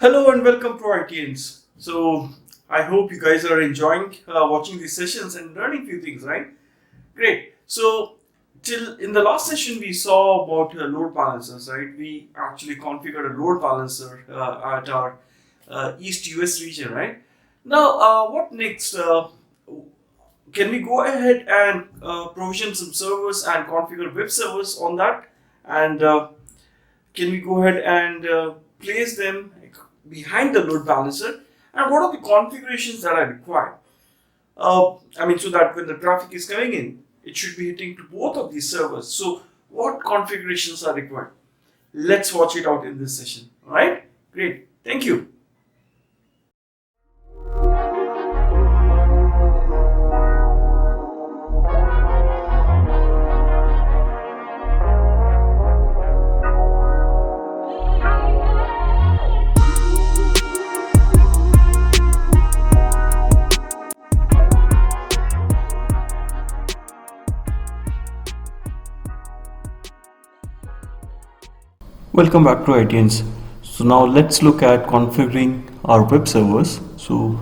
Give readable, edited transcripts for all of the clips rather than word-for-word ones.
Hello and welcome to ProITians. So I hope you guys are enjoying watching these sessions and learning few things, right? Great. So till in the last session we saw about load balancers, right? We actually configured a load balancer at our East US region, right? Now, what next? Can we go ahead and provision some servers and configure web servers on that? And can we go ahead and place them behind the load balancer? And what are the configurations that are required? So that when the traffic is coming in, it should be hitting to both of these servers. So what configurations are required? Let's watch it out in this session. All right? Great. Thank you. Welcome back to ProITians. So now let's look at configuring our web servers. So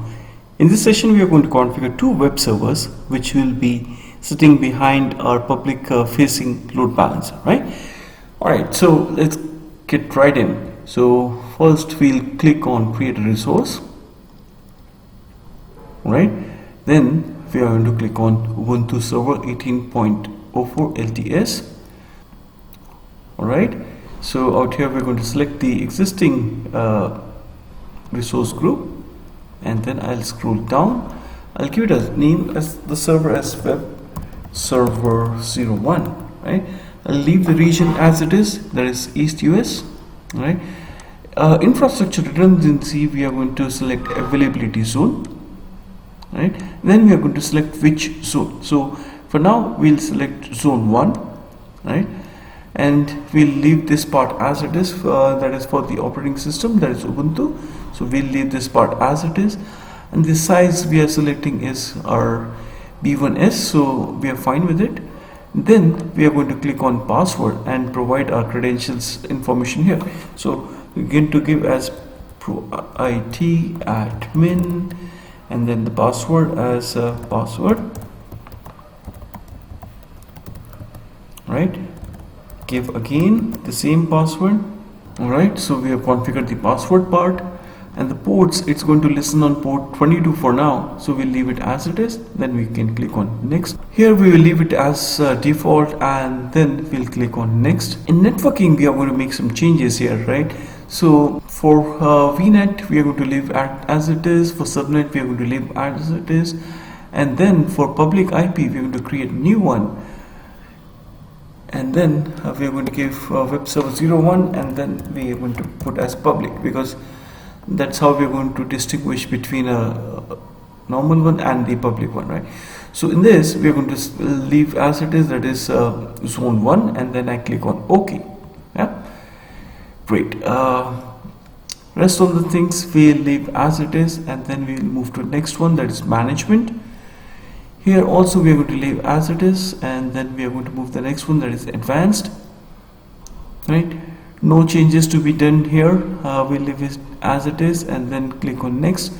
in this session we are going to configure two web servers which will be sitting behind our public facing load balancer, right? Alright, so let's get right in. So first we'll click on create a resource. Alright, then we are going to click on Ubuntu server 18.04 LTS. Alright, so out here we're going to select the existing resource group, and then I'll scroll down. I'll give it a name as the server as web server 01, right? I'll leave the region as it is, that is East US, right? Infrastructure redundancy, we are going to select availability zone, right? Then we are going to select which zone. So for now we'll select zone 1, right? And we'll leave this part as it is, that is for the operating system, that is Ubuntu. So we'll leave this part as it is, and the size we are selecting is our B1S, so we are fine with it. Then we are going to click on password and provide our credentials information here. So we're going to give as ProIT admin, and then the password as password, right? Give again the same password. Alright, so we have configured the password part, and the ports, it's going to listen on port 22 for now, so we'll leave it as it is. Then we can click on next. Here we will leave it as default, and then we'll click on next. In networking we are going to make some changes here, right? So for VNet we are going to leave as it is, for subnet we are going to leave as it is, and then for public IP we are going to create a new one. And then we are going to give web server 01, and then we are going to put as public, because that's how we are going to distinguish between a normal one and the public one, right? So in this we are going to leave as it is, that is zone 1, and then I click on OK. Yeah, great. Rest of the things we'll leave as it is, and then we'll move to the next one, that is management. Here also we are going to leave as it is, and then we are going to move the next one, that is advanced, right? No changes to be done here. We'll leave it as it is, and then click on next,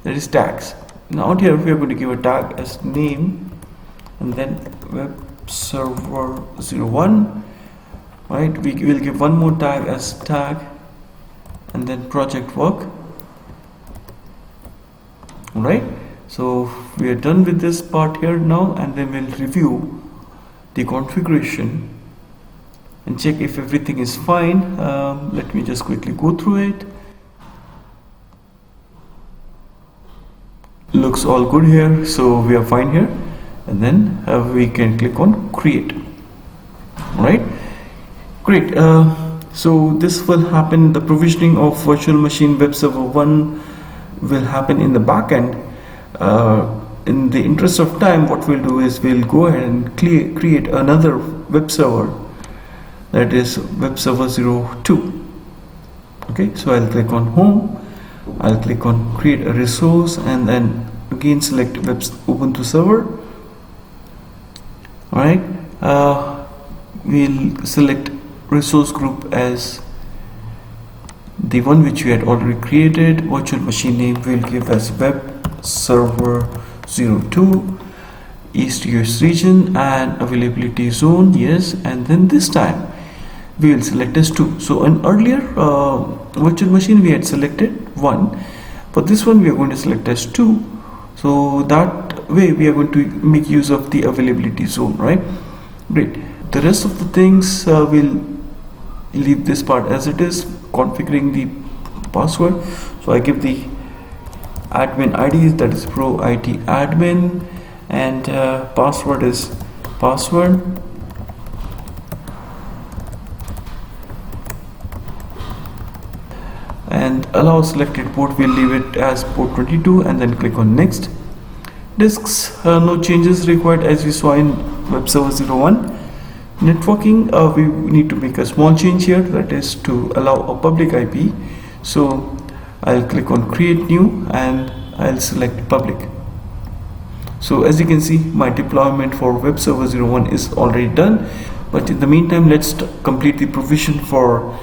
that is tags. Now out here we are going to give a tag as name, and then web server 01, right? We will give one more tag as tag, and then project work. All right, so we are done with this part here now, and then we'll review the configuration and check if everything is fine. Let me just quickly go through it. Looks all good here, so we are fine here, and then we can click on create. All right, great. So this will happen, the provisioning of virtual machine web server 1 will happen in the backend. In the interest of time, what we'll do is we'll go ahead and create another web server, that is web server 02. Okay, so I'll click on home, I'll click on create a resource, and then again select web Ubuntu server. Alright, we'll select resource group as the one which we had already created. Virtual machine name we'll give as web server 02, East US region, and availability zone, yes. And then this time we will select as 2. So in earlier virtual machine we had selected 1, but this one we are going to select as 2. So that way we are going to make use of the availability zone, right? Great. The rest of the things we'll leave this part as it is, configuring the password. So I give the admin ID, that is ProIT admin, and password is password. And allow selected port, we'll leave it as port 22 and then click on next. Disks, no changes required as we saw in web server 01. Networking, we need to make a small change here, that is to allow a public IP. So I'll click on create new and I'll select public. So as you can see, my deployment for web server 01 is already done, but in the meantime let's complete the provision for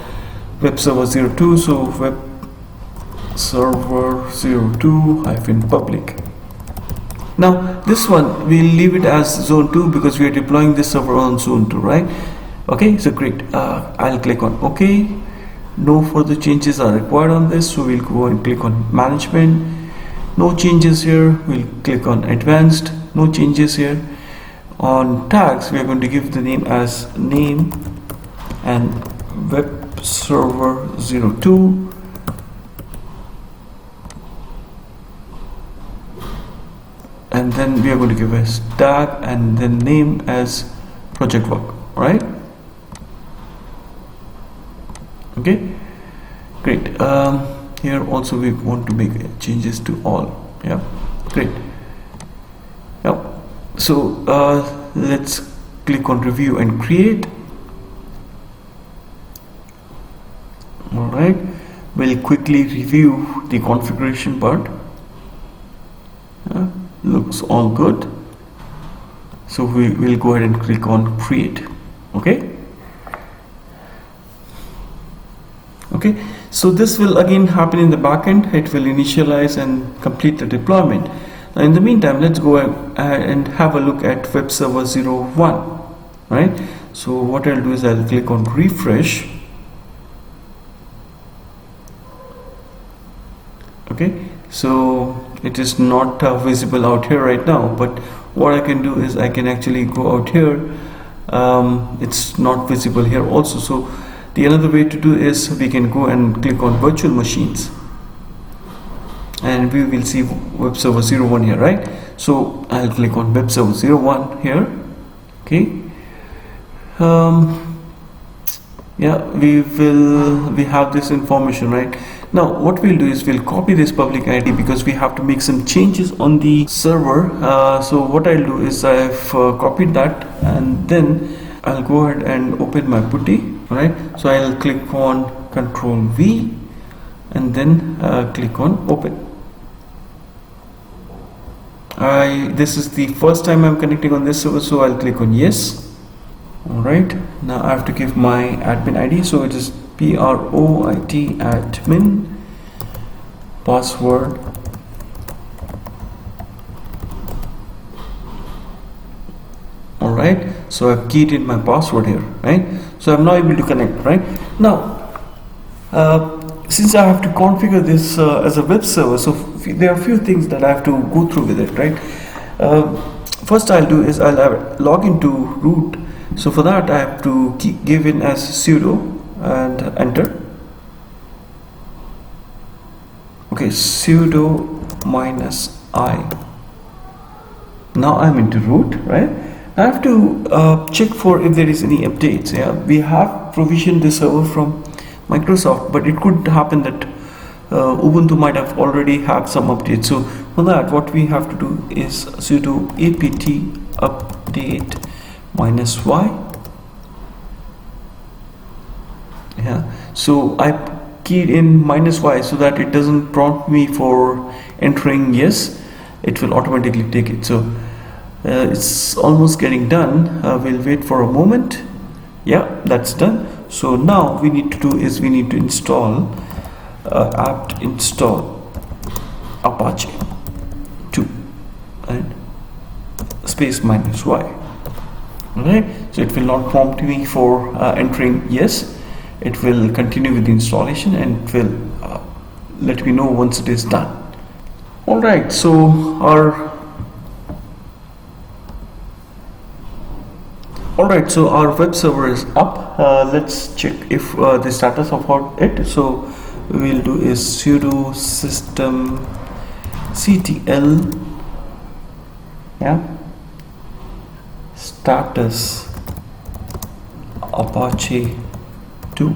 web server 02. So web server 02 - public. Now this one we'll leave it as zone 2 because we are deploying this server on zone 2, right? Okay, so great. I'll click on OK. No further changes are required on this, so we'll go and click on management. No changes here. We'll click on advanced. No changes here. On tags we are going to give the name as name and web server 02. And then we are going to give a tag and then name as project work, right? Okay, great. Here also we want to make changes to all. Yeah, great. Now, so let's click on review and create. All right, we'll quickly review the configuration part. Looks all good, so we will go ahead and click on create. Okay, so this will again happen in the backend. It will initialize and complete the deployment. Now in the meantime, let's go ahead and have a look at web server 01, right? So what I'll do is I'll click on refresh. Okay, so it is not visible out here right now, but what I can do is I can actually go out here. It's not visible here also. So the another way to do is we can go and click on virtual machines and we will see web server 01 here, right? So I'll click on web server 01 here. Okay, yeah, we have this information, right? Now what we'll do is we'll copy this public ID because we have to make some changes on the server. So what I'll do is I've copied that and then I'll go ahead and open my putty, right? So I'll click on Control V and then click on open. This is the first time I'm connecting on this server, so I'll click on yes. Alright, now I have to give my admin ID, so it is PROIT admin, password, alright, so I've keyed in my password here, right? So I'm now able to connect, right? Now since I have to configure this as a web server, so there are a few things that I have to go through with it, right? First I'll do is I'll log into root. So for that I have to give in as sudo and enter. Okay, sudo -i. Now I'm into root, right? I have to check for if there is any updates. Yeah, we have provisioned the server from Microsoft, but it could happen that Ubuntu might have already had some updates. So for that what we have to do is sudo apt update -y. Yeah, so I keyed in -y so that it doesn't prompt me for entering yes, it will automatically take it. So it's almost getting done. We'll wait for a moment. Yeah, that's done. So now we need to do is we need to install apt install Apache 2, right? Space minus y. Alright, so it will not prompt me for entering yes. It will continue with the installation and it will let me know once it is done. Alright, so our web server is up. Let's check if the status of it. So we'll do is sudo system ctl, status Apache 2.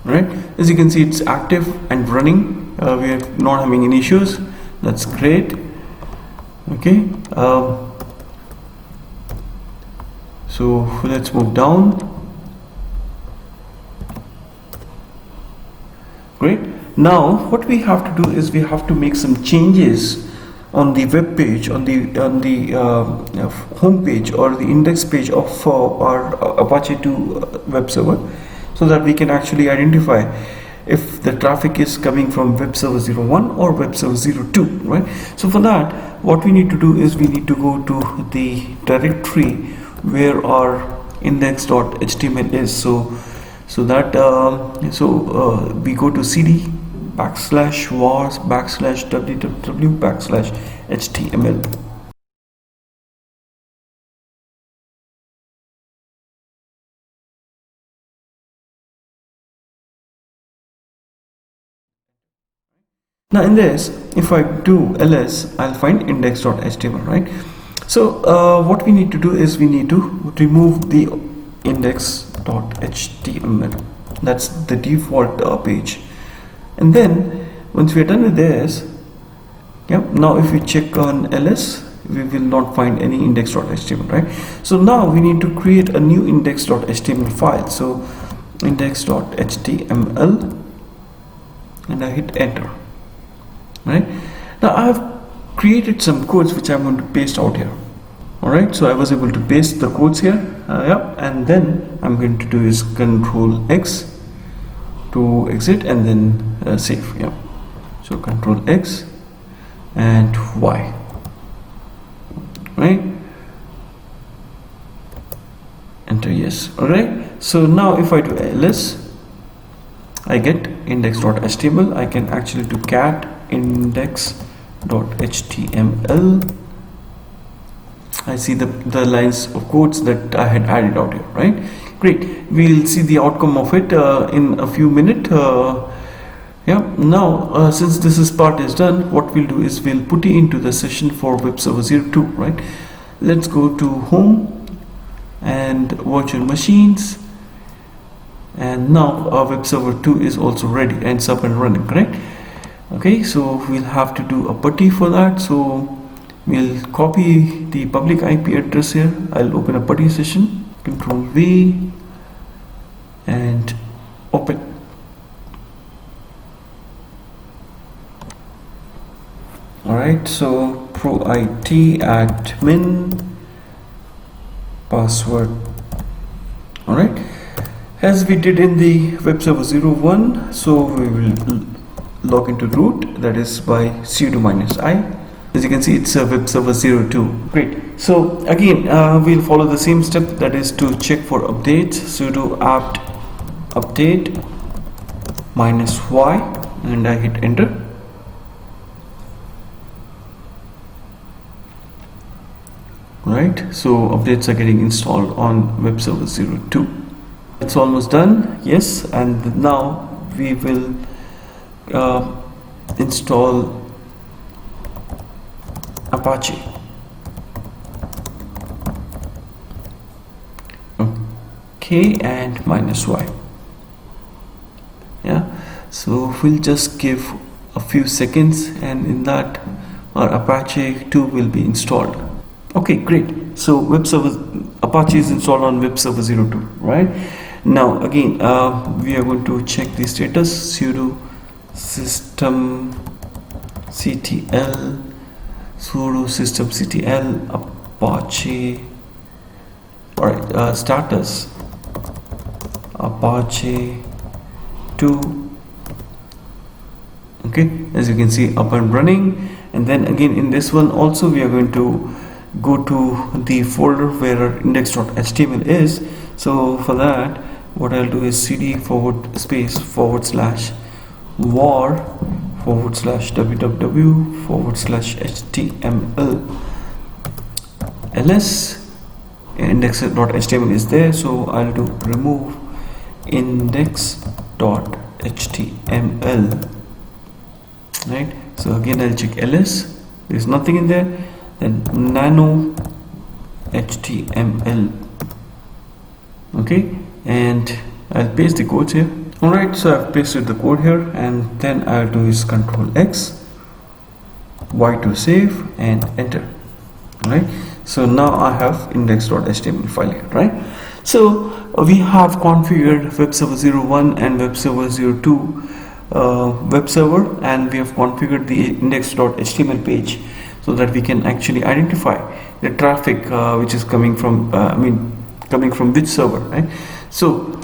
Right, as you can see, it's active and running. We are not having any issues. That's great. Okay, so let's move down. Great. Now what we have to do is we have to make some changes on the web page, on the home page or the index page of our Apache 2 web server, so that we can actually identify if the traffic is coming from web server 01 or web server 02, right? So for that, what we need to do is we need to go to the directory where our index.html is. So we go to cd /wars/www/html. Now in this, if I do ls, I'll find index.html, right? So what we need to do is we need to remove the index.html. That's the default page. And then once we are done with this, now if we check on ls, we will not find any index.html, right? So now we need to create a new index.html file. So index.html, and I hit enter. Right, now I have created some codes which I'm going to paste out here. Alright, so I was able to paste the codes here, and then I'm going to do is Control X to exit and then save. So Control X and Y, right, enter yes. Alright, so now if I do ls, I get index.html. I can actually do cat index.html. I see the lines of codes that I had added out here, right? Great, we'll see the outcome of it in a few minutes. Now since this part is done, what we'll do is we'll put it into the session for web server 02, right? Let's go to home and virtual machines, and now our web server 2 is also ready and it's up and running, correct? Okay, so we'll have to do a putty for that. So we'll copy the public IP address here. I'll open a putty session, Control V and open. Alright, so ProIT admin password. Alright, as we did in the web server 01, so we will log into root, that is by sudo -i. As you can see, it's a web server 02. Great. So again, we'll follow the same step, that is to check for updates. Sudo apt update -y, and I hit enter. Right, so updates are getting installed on web server 02. It's almost done. Yes, and now we will install Apache. Okay, and -y. So we'll just give a few seconds, and in that our Apache 2 will be installed. Okay, great. So web server Apache is installed on web server 02, right? Now again, we are going to check the status. Sudo system ctl sudo systemctl Apache, alright, status Apache 2. Okay, as you can see, up and running. And then again in this one also we are going to go to the folder where our index.html is. So for that, what I'll do is cd /war/www/html ls. Index.html is there, so I'll do remove index.html, right? So again I'll check ls, there's nothing in there. Then nano html, okay, and I'll paste the codes here. Alright, so I've pasted the code here, and then I'll do is Control X, Y to save, and enter. Alright, so now I have index.html file here, right? So we have configured web server 01 and web server 02 web server, and we have configured the index.html page so that we can actually identify the traffic which is coming from coming from which server, right? So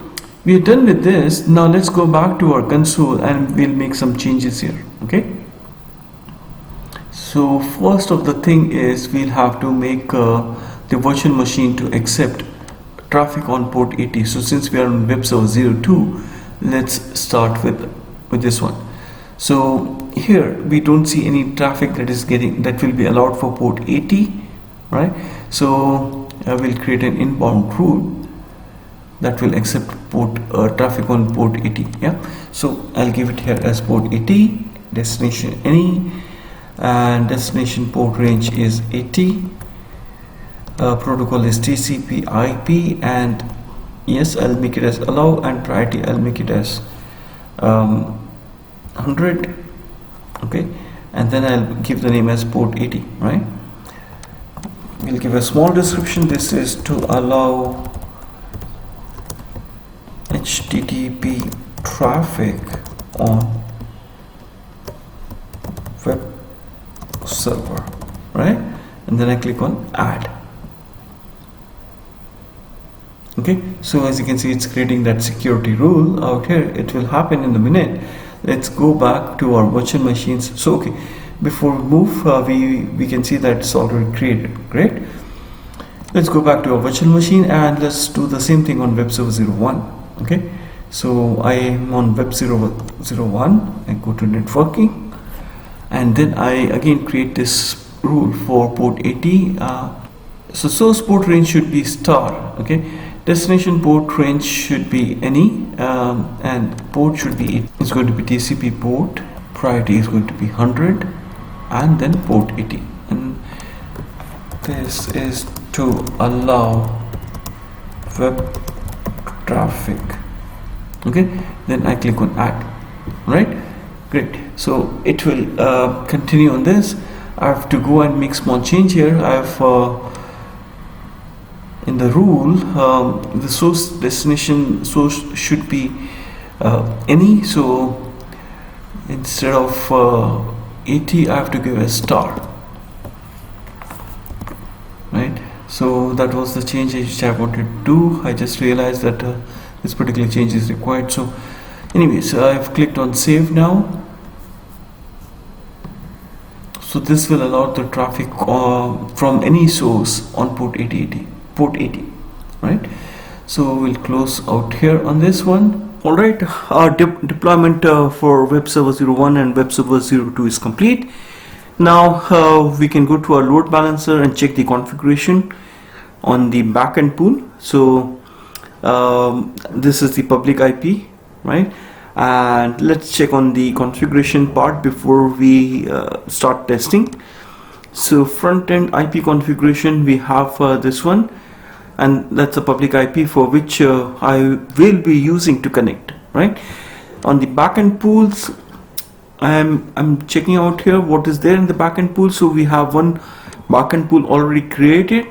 we are done with this. Now let's go back to our console and we'll make some changes here. Okay, so first of the thing is we'll have to make the virtual machine to accept traffic on port 80. So since we are on web server 02, let's start with this one. So here we don't see any traffic that will be allowed for port 80, right? So I will create an inbound rule that will accept port traffic on port 80. Yeah, so I'll give it here as port 80, destination any, and destination port range is 80. Protocol is TCP/IP, and yes, I'll make it as allow, and priority I'll make it as 100. Okay, and then I'll give the name as port 80, right? We'll give a small description. This is to allow HTTP traffic on web server, right? And then I click on add. Okay, so as you can see, it's creating that security rule out here. It will happen in a minute. Let's go back to our virtual machines. So okay, before we move, we can see that it's already created. Great. Let's go back to our virtual machine and let's do the same thing on web server 01. Okay, so I am on web server 01. I go to networking, and then I again create this rule for port 80. So source port range should be star. Okay, destination port range should be any, and port should be, it's going to be TCP port, priority is going to be 100, and then port 80, and this is to allow web traffic. Okay, then I click on add, right? Great, so it will continue on this. I have to go and make small change here. I have in the rule, the source destination source should be any, so instead of 80 I have to give a star, right? So that was the change which I wanted to do. I just realized that this particular change is required. So anyways, I've clicked on save now. So this will allow the traffic from any source on port 80, right? So we'll close out here on this one. Alright, our deployment for web server 01 and web server 02 is complete. Now we can go to our load balancer and check the configuration on the backend pool. So this is the public IP, right? And let's check on the configuration part before we start testing. So front-end IP configuration, we have this one, and that's a public IP for which I will be using to connect, right? On the backend pools, I'm checking out here what is there in the backend pool. So we have one backend pool already created.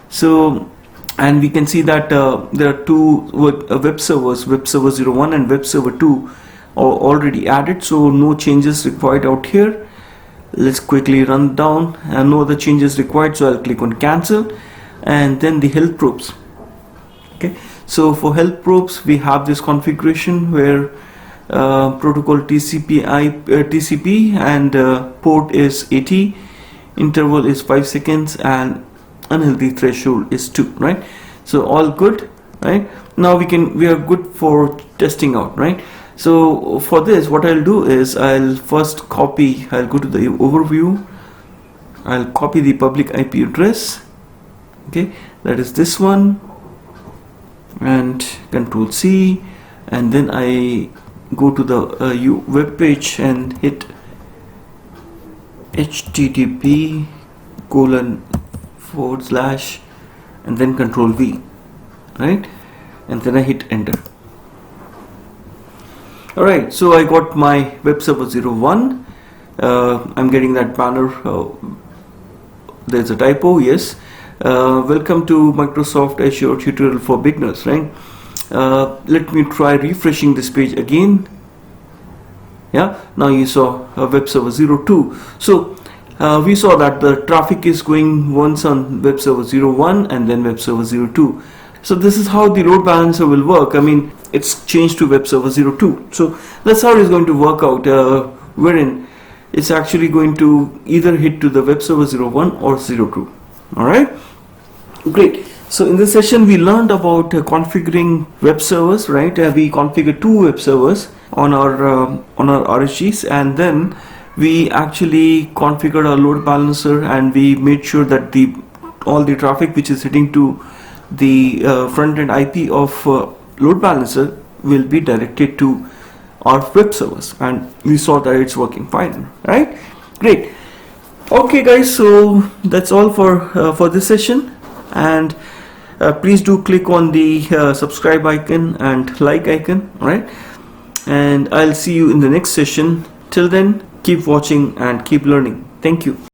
So, and we can see that there are two web servers, web server 01 and web server 2 are already added. So no changes required out here. Let's quickly run down, and no other changes required, so I'll click on cancel. And then the health probes. Okay, so for health probes we have this configuration where protocol TCP and port is 80, interval is 5 seconds, and unhealthy threshold is 2, right? So all good, right? Now we are good for testing out, right? So for this, what I'll do is I'll go to the overview, I'll copy the public IP address, okay, that is this one, and Control C, and then I go to the web page and hit http:// and then Control V, right, and then I hit enter. Alright, so I got my web server 01. I'm getting that banner. There's a typo, yes. Welcome to Microsoft Azure tutorial for beginners, right? Let me try refreshing this page again. Yeah, now you saw web server 02. So we saw that the traffic is going once on web server 01 and then web server 02. So this is how the load balancer will work. I mean, it's changed to web server 02. So that's how it's going to work out, wherein it's actually going to either hit to the web server 01 or 02. Alright, great. So in this session we learned about configuring web servers, right? We configured 2 web servers on our RSGs, and then we actually configured our load balancer, and we made sure that all the traffic which is hitting to the front-end IP of load balancer will be directed to our web servers, and we saw that it's working fine, right? Great. Okay guys, so that's all for this session, and please do click on the subscribe icon and like icon, alright? And I'll see you in the next session. Till then, keep watching and keep learning. Thank you.